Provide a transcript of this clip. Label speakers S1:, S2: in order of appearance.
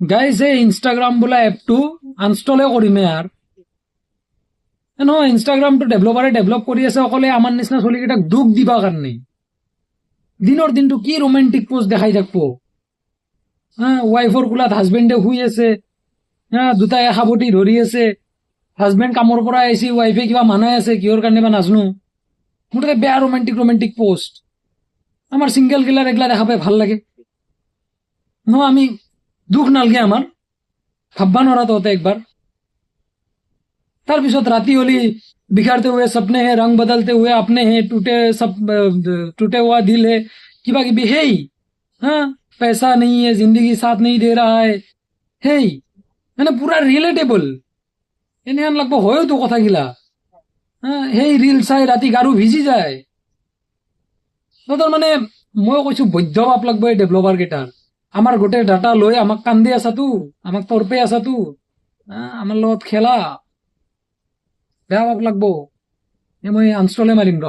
S1: guys এই Instagram বোলা এপটো আনষ্টলে কৰিমে আৰু নহয় ইনষ্টাগ্ৰামটো ডেভেলপাৰে ডেভেলপ কৰি আছে অকলে আমাৰ নিচিনা চলিকেইটাক দুখ দিবা কাৰণে দিনৰ দিনটো কি ৰোমেণ্টিক পোষ্ট দেখাই থাকব ৱাইফৰ কোলাত হাজবেণ্ডে শুই আছে দুটাই সাৱটি ধৰি আছে হাজবেণ্ড কামৰ পৰা আহিছে ৱাইফে কিবা মানাই আছে কিহৰ কাৰণে বা নাজানো মুঠতে বেয়া ৰোমেণ্টিক ৰোমেণ্টিক পোষ্ট আমাৰ ছিংগল গিলাৰ এগলা দেখা পাই ভাল লাগে নহয় আমি দুখ নালগে আমাৰ ভাববা নৰা তহঁতে একবাৰ তাৰপিছত ৰাতি হলি बिखरते हुए सपने हैं रंग बदलते हुए अपने हैं टूटे हुआ दिल है किबा किबि हेई पैसा नहीं है जिंदगी साथ नहीं दे रहा है हेई মানে পুরা রিলেটেবল এনেহেন লাগব হয়ও তো কথাগিলা সেই রিল চাই ৰাতি গাৰু ভিজি যায় তহঁতৰ মানে মই কৈছো বৈধ্য পাপ লাগব এই ডেভেলপাৰ কেইটাৰ আমাৰ গোটেই ডাটা লৈ আমাক কান্দি আছাতো আমাক তৰপে আছাতো আমাৰ লগত খেলা বেয়া পাপ লাগব মই আনষ্টলে মাৰিম ৰ